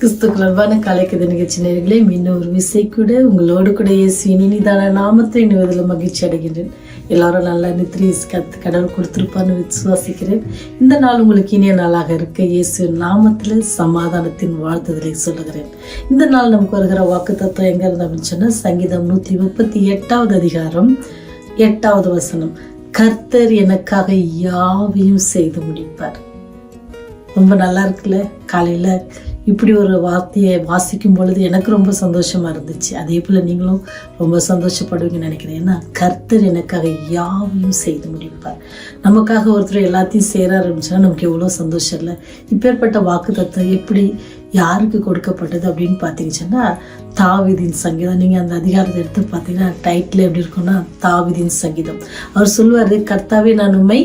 கிறிஸ்துக்கள் அன்பான காலைக்கதை நிகழ்ச்சி நேயர்களே, இன்னும் ஒரு விசை கூட உங்களோடு கூட இயேசுவின் இனிதான நாமத்தை எண்ணுவதில் மகிழ்ச்சி அடைகின்றேன். எல்லாரும் நல்லா நித்திரை கடவுள் கொடுத்திருப்பான்னு விசுவாசிக்கிறேன். இந்த நாள் உங்களுக்கு இனிய நாளாக இருக்க இயேசுவின் நாமத்தில் சமாதானத்தின் வாழ்த்துதலை சொல்லுகிறேன். இந்த நாள் நமக்கு வருகிற வாக்கு தத்துவம் எங்க இருந்து அப்படின்னு சொன்னா, சங்கீதம் 138 அதிகாரம் 8வது வசனம். கர்த்தர் எனக்காக யாவையும் செய்து முடிப்பார். ரொம்ப நல்லா இருக்குல்ல. காலையில இப்படி ஒரு வார்த்தையை வாசிக்கும் பொழுது எனக்கு ரொம்ப சந்தோஷமா இருந்துச்சு. அதே போல நீங்களும் ரொம்ப சந்தோஷப்படுவீங்கன்னு நினைக்கிறேன். ஏன்னா கர்த்தர் எனக்காக யாவையும் செய்து முடிப்பார். நமக்காக ஒருத்தர் எல்லாத்தையும் செய்யறாரு அப்படின்னா நமக்கு எவ்வளோ சந்தோஷம் இல்லை. இப்பேற்பட்ட வாக்கு தத்துவம் எப்படி யாருக்கு கொடுக்கப்பட்டது அப்படின்னு பார்த்தீங்கன்னா, தாவீதின் சங்கீதம். நீங்கள் அந்த அதிகாரத்தை எடுத்து பார்த்தீங்கன்னா டைட்டில் எப்படி இருக்குன்னா, தாவீதின் சங்கீதம். அவர் சொல்லுவார், கர்த்தாவே நான் உம்மை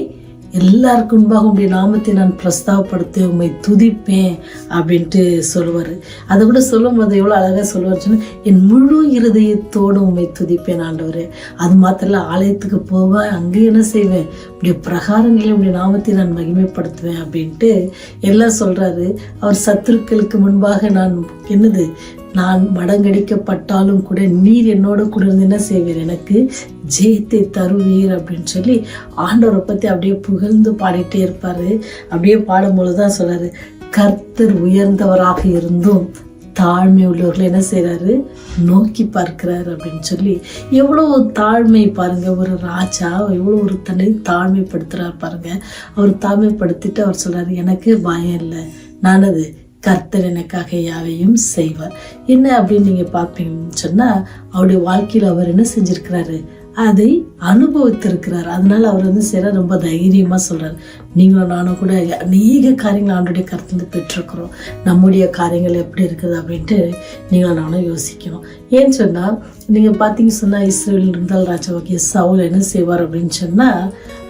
எல்லாருக்கும் முன்பாக உடைய நாமத்தை நான் பிரஸ்தாவப்படுத்தி உண்மை துதிப்பேன் அப்படின்ட்டு சொல்லுவார். அதை கூட சொல்லும் போது எவ்வளோ அழகாக சொல்லுவார் சொன்னால், என் முழு இருதயத்தோடு உண்மை துதிப்பேன் ஆண்டவர். அது மாத்திரம் ஆலயத்துக்கு போவேன், அங்கே என்ன செய்வேன், உடைய பிரகாரங்களில் உடைய நாமத்தை நான் மகிமைப்படுத்துவேன் அப்படின்ட்டு எல்லாம் சொல்கிறாரு. அவர் சத்துருக்களுக்கு முன்பாக நான் மடங்கடிக்கப்பட்டாலும் கூட நீர் என்னோட கூட இருந்து என்ன செய்வீர், எனக்கு ஜெயத்தை தருவீர் அப்படின்னு சொல்லி ஆண்டவரை பற்றி அப்படியே புகழ்ந்து பாடிட்டே இருப்பார். அப்படியே பாடும்பொழுது தான் சொல்கிறாரு, கர்த்தர் உயர்ந்தவராக இருந்தும் தாழ்மை உள்ளவர்களை என்ன செய்கிறாரு, நோக்கி பார்க்கிறாரு அப்படின்னு சொல்லி. எவ்வளோ தாழ்மை பாருங்க. ஒரு ராஜா எவ்வளோ ஒரு தன்னை தாழ்மைப்படுத்துறாரு பாருங்க. அவர் தாழ்மைப்படுத்திட்டு அவர் சொல்றாரு, எனக்கு பயம் இல்லை, நானது கர்த்தர் எனக்காக யாவையும் செய்வார். என்ன அப்படின்னு நீங்க பார்ப்பீங்கன்னு சொன்னா, அவருடைய வாழ்க்கையில் அவர் என்ன செஞ்சிருக்கிறாரு, அதை அனுபவித்திருக்கிறார். அதனால அவர் செய்யற ரொம்ப தைரியமா சொல்றாரு. நீங்களும் நானும் கூட அநேக காரியங்கள் ஆண்டுடைய கருத்துல பெற்றிருக்கிறோம். நம்முடைய காரியங்கள் எப்படி இருக்குது அப்படின்ட்டு நீங்களும் நானும் யோசிக்கணும். ஏன்னு சொன்னா, நீங்க பாத்தீங்க சொன்னா, இஸ்ரேல் இருந்தால் ராஜாவாகிய சவுல் என்ன செய்வார் அப்படின்னு சொன்னா,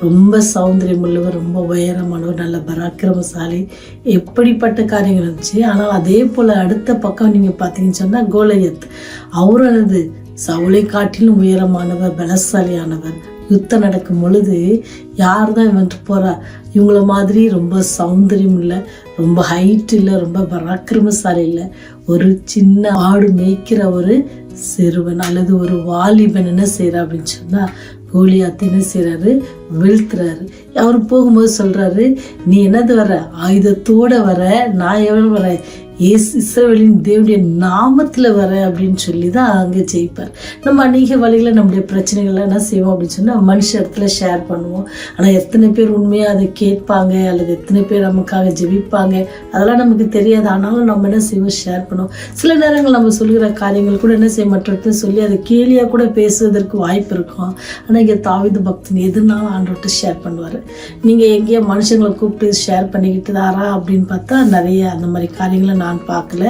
ரொம்ப சௌந்தரியம் உள்ளவர், ரொம்ப உயரமானவர், நல்ல பராக்கிரமசாலி, எப்படிப்பட்ட காரியங்கள் இருந்துச்சு. ஆனால் அதே போல அடுத்த பக்கம் நீங்க பாத்தீங்கன்னு சொன்னா, கோலியத் அவரது சவுளை காட்டிலும் உயரமானவர், பலசாலியானவர். யுத்தம் நடக்கும் பொழுது யார் தான் இவன்ட்டு போறா, இவங்கள மாதிரி ரொம்ப சௌந்தரியம் இல்லை, ரொம்ப ஹைட் இல்லை, ரொம்ப பராக்கிரமசாலி இல்லை, ஒரு சின்ன ஆடு மேய்க்கிற ஒரு சிறுவன் அல்லது ஒரு வாலிபன் என்ன செய்யறா அப்படின்னு சொன்னா, கோலியாத்தை என்ன செய்யறாரு, வீழ்த்துறாரு. அவர் போகும்போது சொல்றாரு, நீ என்னது வர, ஆயுதத்தோட வர, நான் எவ்வளவு வர, இஸ்ரவேலின் தேவனுடைய நாமத்துல வர அப்படின்னு சொல்லி தான் அங்கே ஜெயிப்பார். நம்ம அநேக வழிகளை நம்முடைய பிரச்சனைகள்லாம் என்ன செய்வோம் அப்படின்னு சொன்னா, மனுஷ இடத்துல ஷேர் பண்ணுவோம். ஆனா எத்தனை பேர் உண்மையா அதை கேட்பாங்க அல்லது எத்தனை பேர் நமக்காக ஜெபிப்பாங்க அதெல்லாம் நமக்கு தெரியாது. ஆனாலும் நம்ம என்ன செய்வோம், ஷேர் பண்ணுவோம். சில நேரங்கள் நம்ம சொல்கிற காரியங்கள் கூட என்ன செய்ய மற்றவர்கிட்ட சொல்லி அதை கேலியா கூட பேசுவதற்கு வாய்ப்பு இருக்கும். ஆனா இங்க தாவீது பக்தன் எதுனாலும் ஆண்டவர்கிட்ட ஷேர் பண்ணுவாரு. நீங்க எங்கேயோ மனுஷங்களை கூப்பிட்டு ஷேர் பண்ணிக்கிட்டு தாரா அப்படின்னு பார்த்தா நிறைய அந்த மாதிரி காரியங்களை நான் பார்க்கல.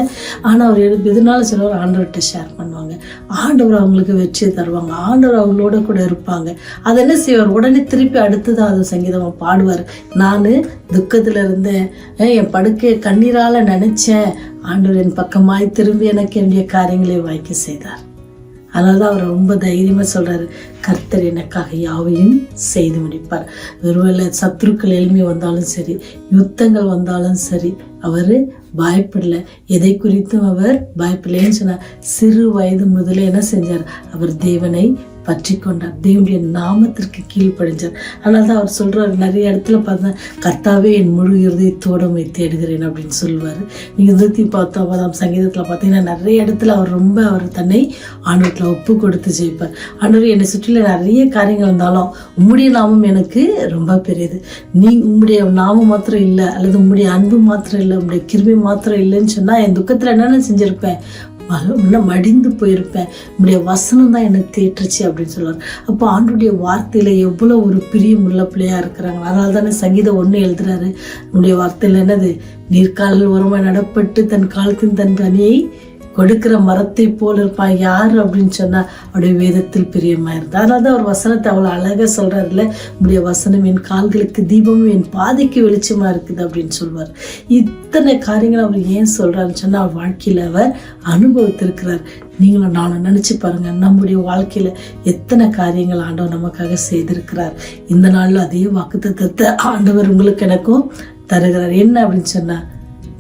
ஆனால் அவர் எதுனாலும் சிலவர் ஆண்டவர்கிட்ட ஷேர் பண்ணுவாங்க. ஆண்டவர் அவங்களுக்கு வெற்றியை தருவாங்க. ஆண்டவர் அவங்களோட கூட இருப்பாங்க. அதை என்ன செய்வார், உடனே திருப்பி அடுத்ததான் அது சங்கீதமாக பாடுவார். நான் துக்கத்தில் இருந்தேன், என் படுக்கையை கண்ணீரால் நினைச்சேன், ஆண்டவர் என் பக்கமாய் திரும்பி எனக்கு என்னுடைய காரியங்களை வாய்க்க செய்தார். அதனாலதான் அவர் ரொம்ப தைரியமா சொல்றாரு, கர்த்தர் எனக்காக யாவையும் செய்து முடிப்பார். ஒருவேளை சத்துருக்கள் எளிமை வந்தாலும் சரி, யுத்தங்கள் வந்தாலும் சரி, அவரு பயப்படல. எதை குறித்தும் அவர் பயப்படலன்னு சொன்னார். சிறு வயது முதலே என்ன செஞ்சார், அவர் தேவனை பற்றி கொண்டார், தேவனுடைய நாமத்திற்கு கீழ்ப்படிஞ்சார். அதனால தான் அவர் சொல்றாரு, நிறைய இடத்துல பார்த்தா, கர்த்தாவே என் முழு இருதயத்தோடு உம்மை தேடுகிறேன் அப்படின்னு சொல்லுவார். நீங்கள் 119ஆம் சங்கீதத்தில் பார்த்தீங்கன்னா நிறைய இடத்துல அவர் தன்னை ஆண்டவரத்தில் ஒப்பு கொடுத்து ஜெயிப்பார். ஆண்டவர் என்னை சுற்றில நிறைய காரியங்கள் இருந்தாலும் உம்முடைய நாமம் எனக்கு ரொம்ப பெரியது. உம்முடைய நாமம் மாத்திரம் இல்லை அல்லது உம்முடைய அன்பு மாத்திரம் இல்லை, உம்முடைய கிருபை மாத்திரம் இல்லைன்னு சொன்னா, என் துக்கத்தில் என்னென்ன செஞ்சிருப்பேன், மடிந்து போயிருப்பேன். உடைய வசனம் தான் என்னை தேற்றுச்சு அப்படின்னு சொல்லுவார். அப்போ ஆண்டுடைய வார்த்தையில எவ்வளவு ஒரு பிரியம் உள்ள பிள்ளையா இருக்கிறாங்க. அதனால தானே சங்கீதம் 1 எழுதுறாரு, உன்னுடைய வார்த்தையில என்னது, நீர்காலில் ஒருமாய் நடப்பட்டு தன் காலத்தின் தன் கனியை கொடுக்கிற மரத்தை போல இருப்பான் யாரு அப்படின்னு சொன்னா, அவருடைய வேதத்தில் பிரியமா இருந்தா. அதனாலதான் அவர் வசனத்தை அவ்வளவு அழகா சொல்றாருல, உடைய வசனம் என் கால்களுக்கு தீபமும் என் பாதைக்கு வெளிச்சமா இருக்குது அப்படின்னு சொல்வார். இத்தனை காரியங்கள் அவர் ஏன் சொல்றாருன்னு சொன்னா, அவர் வாழ்க்கையில அவர் அனுபவித்திருக்கிறார். நீங்களும் நானும் நினைச்சு பாருங்க, நம்முடைய வாழ்க்கையில எத்தனை காரியங்கள் ஆண்டவர் நமக்காக செய்திருக்கிறார். இந்த நாள்ல அதே வாக்குத்தத்தத்தை ஆண்டவர் உங்களுக்கு எனக்கும் தருகிறார். என்ன அப்படின்னு சொன்னா,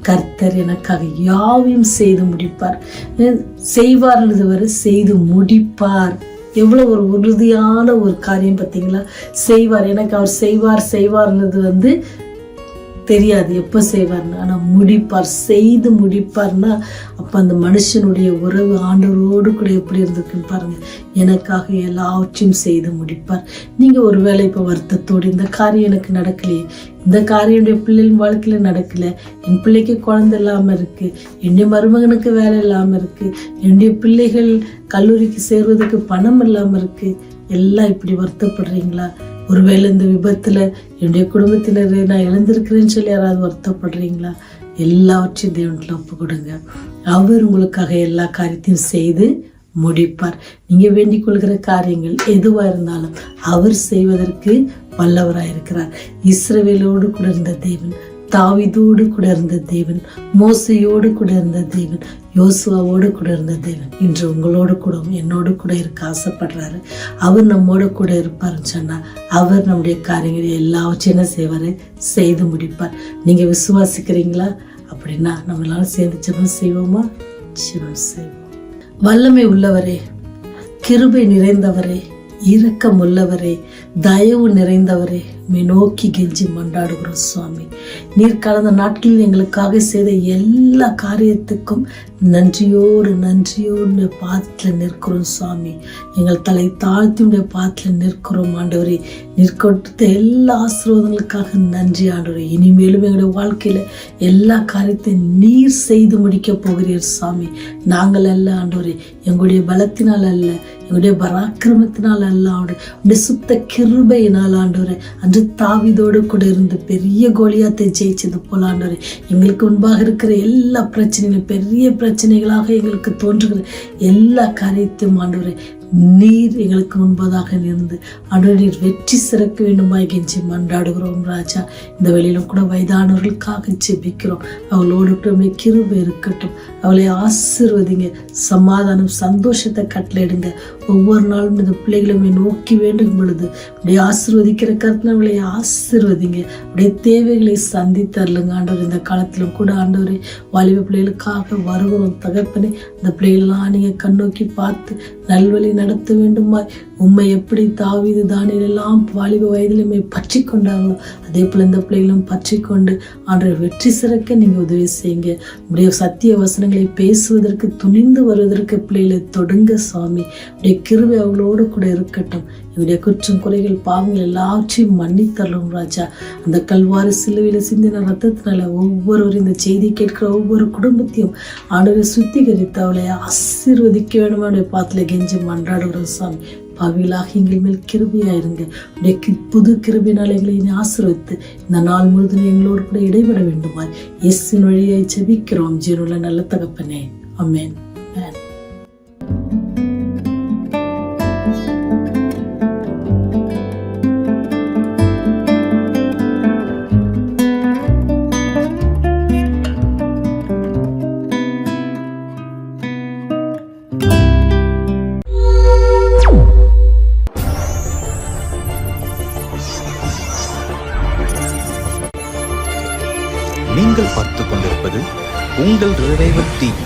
கர்த்தர் எனக்காக யாவையும் செய்து முடிப்பார். செய்வார்ன்றது வரை செய்து முடிப்பார். எவ்வளோ ஒரு உறுதியான ஒரு காரியம் பார்த்தீங்களா? செய்வார், எனக்கு அவர் செய்வார்ன்றது தெரியாது எப்போ செய்வார்னு, ஆனால் முடிப்பார், செய்து முடிப்பார்னா அப்போ அந்த மனுஷனுடைய உறவு ஆண்டவரோடு கூட எப்படி இருந்திருக்குன்னு பாருங்க. எனக்காக எல்லாவற்றையும் செய்து முடிப்பார். நீங்கள் ஒரு வேளை இப்போ வருத்தத்தோடு இந்த காரியம் எனக்கு நடக்கலையே, இந்த காரியம் என்னுடைய பிள்ளைகள் வாழ்க்கையில் நடக்கலை, என் பிள்ளைக்கு குழந்தை இல்லாமல் இருக்குது, என்னுடைய மருமகனுக்கு வேலை இல்லாமல் இருக்குது, என்னுடைய பிள்ளைகள் கல்லூரிக்கு சேர்வதற்கு பணம் இல்லாமல் இருக்குது, எல்லாம் இப்படி வருத்தப்படுறீங்களா? ஒருவேளை இந்த விபத்தில் என்னுடைய குடும்பத்தினரை நான் இழந்திருக்கிறேன்னு சொல்லி யாராவது வருத்தப்படுறீங்களா? எல்லாவற்றையும் தேவனில் ஒப்பு கொடுங்க. அவர் உங்களுக்காக எல்லா காரியத்தையும் செய்து முடிப்பார். நீங்கள் வேண்டிக் கொள்கிற காரியங்கள் எதுவாக இருந்தாலும் அவர் செய்வதற்கு வல்லவராயிருக்கிறார். இஸ்ரவேலோடு கூட இருந்த தேவன், தாவீதோடு கூட இருந்த தேவன், மோசையோடு கூட இருந்த தேவன், யோசுவாவோடு கூட இருந்த தேவன் இன்று உங்களோடு கூட என்னோடு கூட இருக்க ஆசைப்படுறாரு. அவர் நம்மோட கூட இருப்பாருன்னு சொன்னா அவர் நம்முடைய காரியங்களை எல்லாவற்றையும் என்ன செய்வாரு? செய்து முடிப்பார். நீங்க விசுவாசிக்கிறீங்களா? அப்படின்னா நம்ம எல்லாரும் சேர்ந்து ஜெபம் செய்வோமா? ஜெபம் செய்வோம். வல்லமை உள்ளவரே, கிருபை நிறைந்தவரே, இரக்கம் உள்ளவரே, தயவு நிறைந்தவரே, நோக்கி கெஞ்சி மன்றாடுகிறோம் சுவாமி. நீர் கடந்த நாட்களில் எங்களுக்காக செய்த எல்லா காரியத்துக்கும் நன்றியோடு பாதத்தில் நிற்கிறோம் சுவாமி. எங்கள் தலை தாழ்த்தி பாதத்தில் நிற்கிறோம் ஆண்டவரே. நீர் கொடுத்த எல்லா ஆசீர்வாதங்களுக்காக நன்றி ஆண்டவரே. இனிமேலும் எங்களுடைய வாழ்க்கையில எல்லா காரியத்தையும் நீர் செய்து முடிக்க போகிறீர் சுவாமி. நாங்கள் அல்ல ஆண்டவரே, எங்களுடைய பலத்தினால் அல்ல, எங்களுடைய பராக்கிரமத்தினால் அல்ல ஆண்டவரே, உடைய சுத்த கிருபையினால் ஆண்டவரே. அன்று தாவீதோடு கூட இருந்து பெரிய கோலியாத்தை ஜெயிச்சது போல ஆண்டவரே, எங்களுக்கு முன்பாக இருக்கிற எல்லா பிரச்சனைகளும் பெரிய பிரச்சனைகளாக எங்களுக்கு தோன்றுகிற எல்லா காரியத்தையும் ஆண்டவரே நீர் எங்களுக்கு முன்பதாக இருந்து ஆண்டவரே நீர் வெற்றி சிறக்க வேண்டுமாய் கெஞ்சி மன்றாடுகிறோம் ராஜா. இந்த வெளியிலும் கூட வயதானவர்களுக்காக ஜெபிக்கிறோம். அவளோடு கூட கிருபை இருக்கட்டும். அவளை ஆசீர்வதிங்க, சமாதானம் சந்தோஷத்தை கட்டளையிடுங்க. ஒவ்வொரு நாளும் இந்த பிள்ளைகளுமே நோக்கி வேண்டும் பொழுது அப்படியே ஆசீர்வதிக்கிற கருத்துல அவளை ஆசீர்வதிங்க. அப்படியே தேவைகளை சந்தித்தரலுங்க ஆண்டவர். இந்த காலத்திலும் கூட ஆண்டவரே வாலிப பிள்ளைகளுக்காக வருகிறோம் தகப்பனே. இந்த பிள்ளைகளெல்லாம் நீங்க கண்ணோக்கி பார்த்து நல்வழி நடத்த வேண்டுமாய் உண்மை எப்படி தாவீது தானியேல் எல்லாம் வாலிப வயதிலுமே பற்றி கொண்டாங்களோ அதே போல இந்த பிள்ளைகளும் பற்றி கொண்டு ஆண்டவர் வெற்றி சிறக்க நீங்க உதவி செய்யுங்க. உடைய சத்திய வசனங்களை பேசுவதற்கு துணிந்து வருவதற்கு பிள்ளைகளை தொடுங்க சுவாமி. உடைய கிருபை அவங்களோடு கூட இருக்கட்டும். என்னுடைய குற்றம் குறைகள் பாவங்கள் எல்லாவற்றையும் மன்னித்தரலும் ராஜா. அந்த கல்வாரி சிலுவையில சிந்தின ரத்தத்தினால ஒவ்வொருவரும் இந்த செய்தி கேட்கிற ஒவ்வொரு குடும்பத்தையும் ஆண்டவரை சுத்திகரித்து அவளை ஆசீர்வதிக்க வேணுமா பாத்துல கெஞ்சி மன்றாடுகிறோம் சாமி. பாவிலாக எங்கள் மேல் கிருபையாயிருங்க. உடைய புது கிருபையினால் எங்களை ஆசீர்வதித்து இந்த நாள் முழுதும் எங்களோடு கூட இடைபெற வேண்டுமாய் இயேசுவின் வழியை ஜெபிக்கிறோம் ஜீவனுள்ள நல்ல தகப்பனே. ஆமென். நீங்கள் பார்த்துக் கொண்டிருப்பது உங்கள் ரிவைவர் டிவி.